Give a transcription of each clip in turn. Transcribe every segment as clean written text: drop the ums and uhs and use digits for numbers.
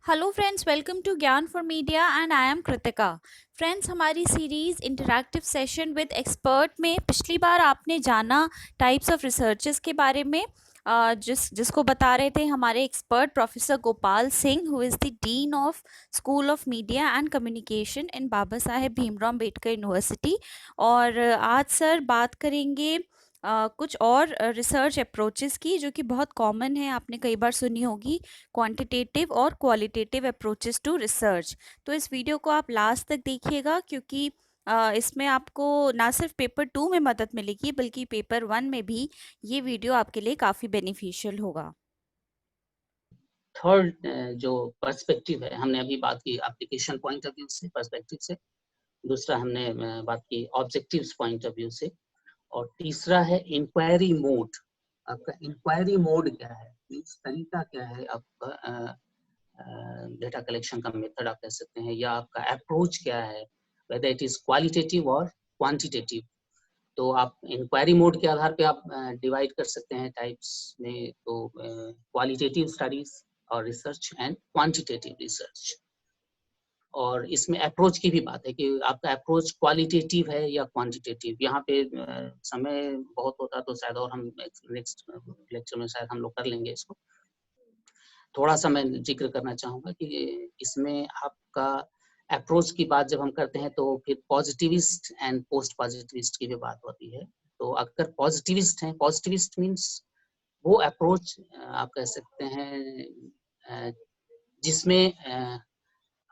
Hello friends, welcome to Gyan for media and I am Kritika. Friends, हमारी series interactive session with expert में पिछली बार आपने जाना टाइप्स ऑफ रिसर्चेस के बारे में, जिसको बता रहे थे हमारे expert professor Gopal Singh, who is the dean of school of media and communication in Baba Saheb Bhimrao Ambedkar university. और आज सर बात करेंगे कुछ और रिसर्च अप्रोचेस की, जो कि बहुत कॉमन है, आपने कई बार सुनी होगी, क्वांटिटेटिव और क्वालिटेटिव अप्रोचेस टू रिसर्च। तो इस वीडियो को आप लास्ट तक देखिएगा, क्योंकि इसमें आपको ना सिर्फ पेपर 2 में मदद मिलेगी बल्कि पेपर 1 में भी ये वीडियो आपके लिए काफ़ी बेनिफिशियल होगा। थर्ड जो पर्सपेक्टिव है, हमने अभी बात की एप्लीकेशन पॉइंट ऑफ व्यू से, पर्सपेक्टिव से। दूसरा हमने बात की ऑब्जेक्टिव्स पॉइंट ऑफ व्यू से, और तीसरा है इंक्वायरी मोड। आपका इंक्वायरी मोड क्या है, मींस तरीका क्या है आपका, डेटा कलेक्शन का मेथड आप कह सकते हैं, या आपका अप्रोच क्या है, वेदर इट इज क्वालिटेटिव और क्वांटिटेटिव। तो आप इंक्वायरी मोड के आधार पे आप डिवाइड कर सकते हैं टाइप्स में, तो क्वालिटेटिव स्टडीज और रिसर्च एंड क्वांटिटेटिव रिसर्च। और इसमें अप्रोच की भी बात है कि आपका अप्रोच क्वालिटेटिव है या क्वांटिटेटिव। यहाँ पे समय बहुत होता तो शायद, और हम नेक्स्ट लेक्चर में शायद हम लोग कर लेंगे इसको। थोड़ा सा मैं जिक्र करना चाहूँगा कि इसमें आपका अप्रोच की बात जब हम करते हैं तो फिर पॉजिटिविस्ट एंड पोस्ट पॉजिटिविस्ट की भी बात होती है। तो अगर पॉजिटिविस्ट हैं, पॉजिटिविस्ट मीन्स वो अप्रोच आप कह सकते हैं जिसमें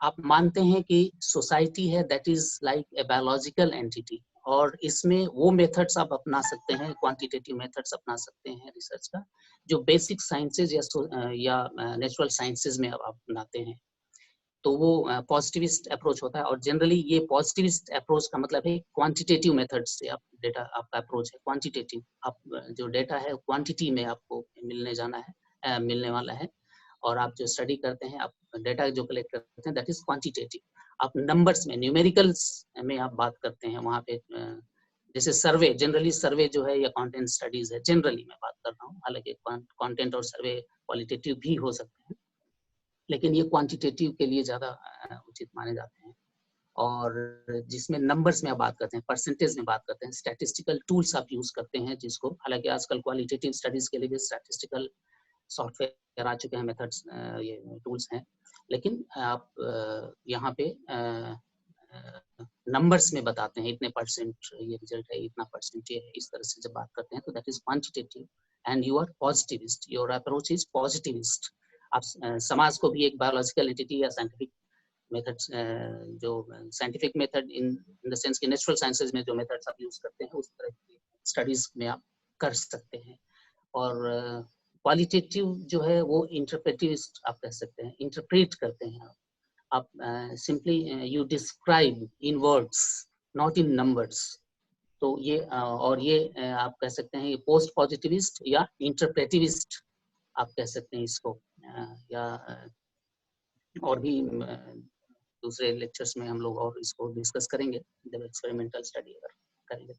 आप मानते हैं कि सोसाइटी है that is like a biological entity, और इसमें वो मेथड्स आप अपना सकते हैं, क्वांटिटेटिव मेथड्स अपना सकते हैं रिसर्च का, जो बेसिक साइंसेज या नेचुरल साइंसेज में आप अपनाते हैं। तो वो पॉजिटिविस्ट अप्रोच होता है। और जनरली ये पॉजिटिविस्ट अप्रोच का मतलब है क्वांटिटेटिव मेथड से आप डेटा, आपका अप्रोच है क्वांटिटेटिव। आप जो डेटा है क्वांटिटी में आपको मिलने वाला है, और आप जो स्टडी करते हैं, आप डेटा जो कलेक्ट करते हैं, दैट इज क्वांटिटेटिव। आप नंबर्स में, न्यूमेरिकल्स में आप बात करते हैं वहाँ पे, जैसे सर्वे, जनरली सर्वे जो है या कंटेंट स्टडीज है, जनरली मैं बात कर रहा हूँ, हालांकि कंटेंट और सर्वे क्वालिटेटिव भी हो सकते हैं, लेकिन ये क्वांटिटेटिव के लिए ज़्यादा उचित माने जाते हैं। और जिसमें नंबर्स में आप बात करते हैं, परसेंटेज में बात करते हैं, स्टैटिस्टिकल टूल्स आप यूज़ करते हैं, जिसको हालांकि आजकल क्वालिटेटिव स्टडीज़ के लिए भी स्टैटिस्टिकल सॉफ्टवेयर आ चुके हैं, मेथड्स, ये टूल्स हैं। लेकिन आप यहाँ पे नंबर्स में बताते हैं, इतने परसेंट ये रिजल्ट है, इतना परसेंट ये है, इस तरह से जब बात करते हैं तो that is quantitative. And you are positivist, your approach is positivist. आप समाज को भी एक बायोलॉजिकल एंटिटी या साइंटिफिक मेथड्स, जो scientific method in the sense कि नेचुरल साइंसेज में जो मेथड्स आप यूज करते हैं, उस तरह की स्टडीज में आप कर सकते हैं। और क्वालिटेटिव जो है वो इंटरप्रेटिविस्ट आप कह सकते हैं, इंटरप्रेट करते हैं आप simply you describe in words, not in numbers. तो ये और ये आप कह सकते हैं, ये पोस्ट पॉजिटिविस्ट या इंटरप्रेटिविस्ट आप कह सकते हैं इसको, या और भी दूसरे लेक्चर्स में हम लोग और इसको डिस्कस करेंगे जब एक्सपेरिमेंटल स्टडी अगर करेंगे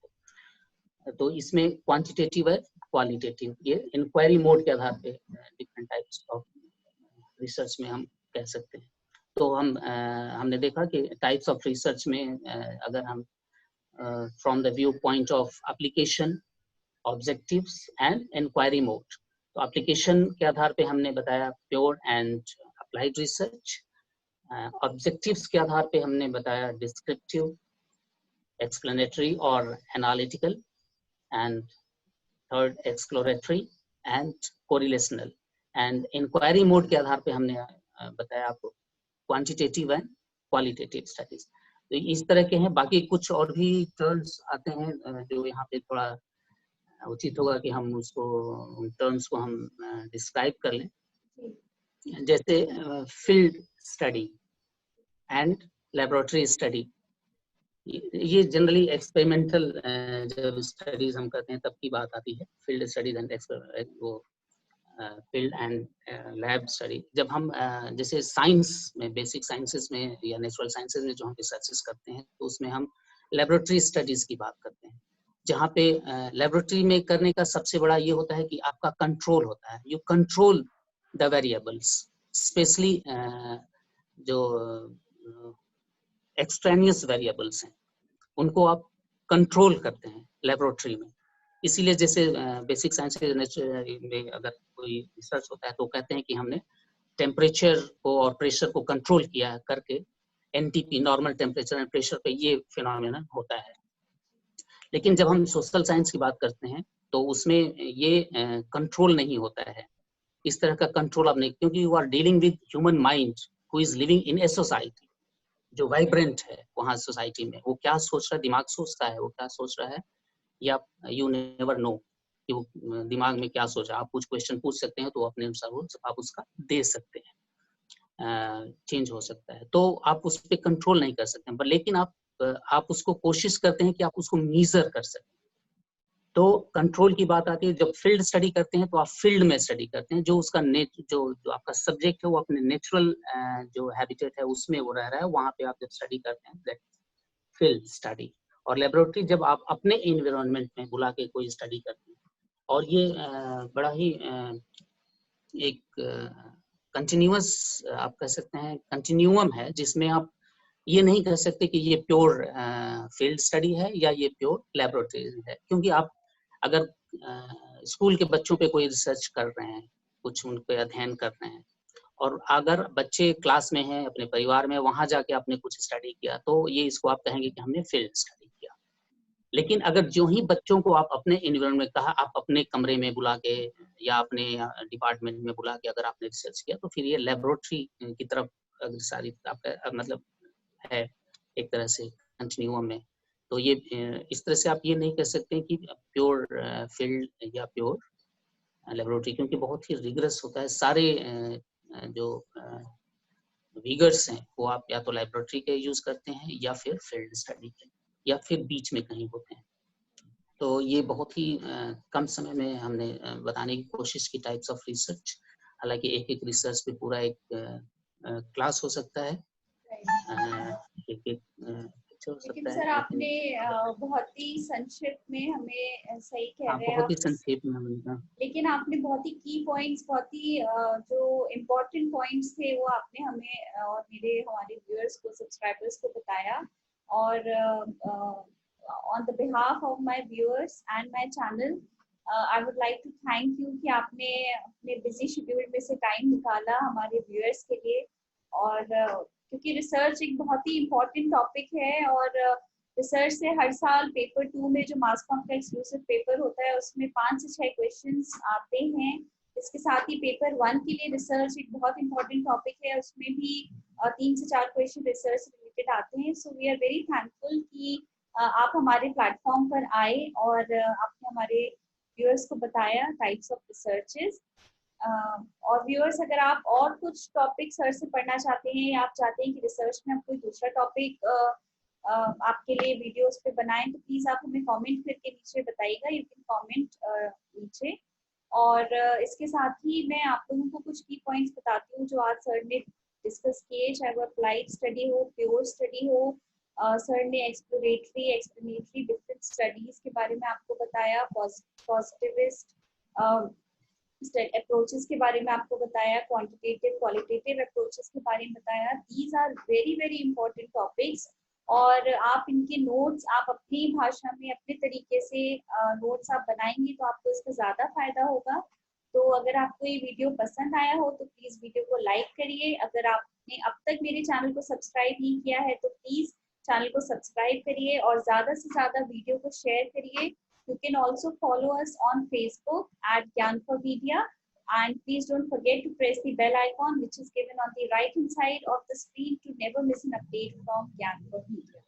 तो इसमें क्वांटिटेटिव है, क्वालिटेटिव, ये इंक्वायरी मोड के आधार पे डिफरेंट टाइप्स ऑफ रिसर्च में हम कह सकते हैं। तो हमने देखा कि टाइप्स ऑफ रिसर्च में अगर हम from the viewpoint of application, objectives and inquiry mode, तो एप्लीकेशन के आधार पे हमने बताया pure and applied research. Objectives के आधार पे हमने बताया डिस्क्रिप्टिव, एक्सप्लेनेटरी और analytical, and third exploratory and correlational. And inquiry mode के आधार पे हमने बताया आपको क्वांटिटेटिव एंड क्वालिटेटिव स्टडीज। तो इस तरह के हैं। बाकी कुछ और भी टर्म्स आते हैं जो यहाँ पे थोड़ा उचित होगा कि हम उसको, उन टर्म्स को हम डिस्क्राइब कर लें, जैसे field study and laboratory study. ये जनरली एक्सपेरिमेंटल जब स्टडीज हम करते हैं तब की बात आती है, फील्ड स्टडीज एंड वो फील्ड एंड लैब स्टडी। जब हम जैसे साइंस में, बेसिक साइंसेज में या नेचुरल साइंसेज में जो हम रिसर्चेस करते हैं, तो उसमें हम लेबोरेटरी स्टडीज की बात करते हैं, जहाँ पे लेबोरेटरी में करने का सबसे बड़ा ये होता है कि आपका कंट्रोल होता है, you control the variables. Specially जो एक्सट्रेनियस वेरिएबल्स हैं उनको आप कंट्रोल करते हैं लेबोरेटरी में। इसीलिए जैसे बेसिक साइंस में अगर कोई रिसर्च होता है तो कहते हैं कि हमने टेम्परेचर को और प्रेशर को कंट्रोल किया करके NTP normal temperature and pressure पे ये फिनोमेनन होता है। लेकिन जब हम सोशल साइंस की बात करते हैं तो उसमें ये कंट्रोल नहीं होता है, इस तरह का कंट्रोल आप नहीं, क्योंकि you are dealing with human mind who is living in a society, जो वाइब्रेंट है वहाँ सोसाइटी में, वो क्या सोच रहा है, दिमाग सोचता है वो क्या सोच रहा है, या यू नेवर नो कि वो दिमाग में क्या सोच रहा है। आप कुछ क्वेश्चन पूछ सकते हैं तो अपने अनुसार वो आप उसका दे सकते हैं, चेंज हो सकता है, तो आप उस पर कंट्रोल नहीं कर सकते, पर लेकिन आप उसको कोशिश करते हैं कि आप उसको मीजर कर सकें। तो कंट्रोल की बात आती है, जब फील्ड स्टडी करते हैं तो आप फील्ड में स्टडी करते हैं, जो उसका जो आपका सब्जेक्ट है वो अपने नेचुरल जो हैबिटेट है उसमें वो रह रहा है, वहाँ पे आप जब स्टडी करते हैं दैट फील्ड स्टडी। और लेबोरेटरी जब आप अपने इन्वायरमेंट में बुला के कोई स्टडी करते हैं, और ये बड़ा ही एक कंटिन्यूअस आप कह सकते हैं कंटिन्यूअम है, जिसमें आप ये नहीं कह सकते कि ये प्योर फील्ड स्टडी है या ये प्योर लेबोरेटरी है, क्योंकि आप अगर स्कूल के बच्चों पे कोई रिसर्च कर रहे हैं, कुछ उन पे अध्ययन कर रहे हैं, और अगर बच्चे क्लास में हैं अपने परिवार में, वहां जाके आपने कुछ स्टडी किया, तो ये इसको आप कहेंगे कि हमने फील्ड स्टडी किया। लेकिन अगर जो ही बच्चों को आप अपने एनवायरनमेंट में कहा, आप अपने कमरे में बुला के या अपने डिपार्टमेंट में बुला के अगर आपने रिसर्च किया, तो फिर ये लेबोरेटरी की तरफ सारी आपका मतलब है एक तरह से कंटिन्यूअम में। तो ये इस तरह से आप ये नहीं कह सकते कि प्योर फील्ड या प्योर लेबोरेटरी, क्योंकि बहुत ही रिगरस होता है। सारे जो विगर्स हैं वो आप या तो लेबोरेटरी के यूज करते हैं या फिर फील्ड स्टडी के, या फिर बीच में कहीं होते हैं। तो ये बहुत ही कम समय में हमने बताने की कोशिश की टाइप्स ऑफ रिसर्च। हालांकि एक एक रिसर्च पे पूरा एक क्लास हो सकता है, एक हो लेकिन सकता सर है, आपने बहुत ही संक्षिप्त में हमें सही कह रहे हैं बहुत ही आप, संक्षेप में हमने लेकिन आपने बहुत ही की पॉइंट्स, बहुत ही जो इम्पोर्टेंट पॉइंट्स थे वो आपने हमें और हमारे व्यूअर्स को, सब्सक्राइबर्स को बताया। और on the behalf of my viewers and my channel, I would like to thank you कि आपने अपने बिजी शेड्यूल में से टाइम निकाला हमारे व्यूअर्स के लिए। और क्योंकि रिसर्च एक बहुत ही इम्पोर्टेंट टॉपिक है, और रिसर्च से हर साल पेपर 2 में जो मास कॉम का एक्सक्लूसिव पेपर होता है उसमें 5 से 6 क्वेश्चंस आते हैं। इसके साथ ही पेपर 1 के लिए रिसर्च एक बहुत इंपॉर्टेंट टॉपिक है, उसमें भी 3 से 4 क्वेश्चन रिसर्च से रिलेटेड आते हैं। So we are very thankful कि आप हमारे प्लेटफॉर्म पर आए और आपने हमारे व्यूअर्स को बताया टाइप्स ऑफ रिसर्चेस। और व्यूअर्स, अगर आप और कुछ टॉपिक सर से पढ़ना चाहते हैं या आप चाहते हैं कि रिसर्च में आप कोई दूसरा टॉपिक आपके लिए वीडियोस पे बनाएं, तो प्लीज आप हमें कमेंट करके नीचे बताइएगा। यू कैन कमेंट नीचे। और इसके साथ ही मैं आप लोगों को कुछ की पॉइंट्स बताती हूँ जो आज सर ने डिस्कस किए, चाहे वो अप्लाइड स्टडी हो, प्योर स्टडी हो। सर ने एक्सप्लोरेटरी, एक्सप्लेनेटरी, डिफरेंट स्टडीज के बारे में आपको बताया, पॉजिटिविस्ट अप्रोचेस के बारे में आपको बताया, क्वांटिटेटिव क्वालिटेटिव अप्रोचेस के बारे में बताया। These are very very important topics, और आप इनके नोट्स आप अपनी भाषा में अपने तरीके से नोट्स आप बनाएंगे तो आपको इसका ज़्यादा फायदा होगा। तो अगर आपको ये वीडियो पसंद आया हो तो प्लीज़ वीडियो को लाइक करिए। अगर आपने अब तक मेरे चैनल को सब्सक्राइब नहीं किया है तो प्लीज़ चैनल को सब्सक्राइब करिए और ज़्यादा से ज़्यादा वीडियो को शेयर करिए। You can also follow us on Facebook at Gyan for Media, and please don't forget to press the bell icon which is given on the right hand side of the screen to never miss an update from Gyan for Media.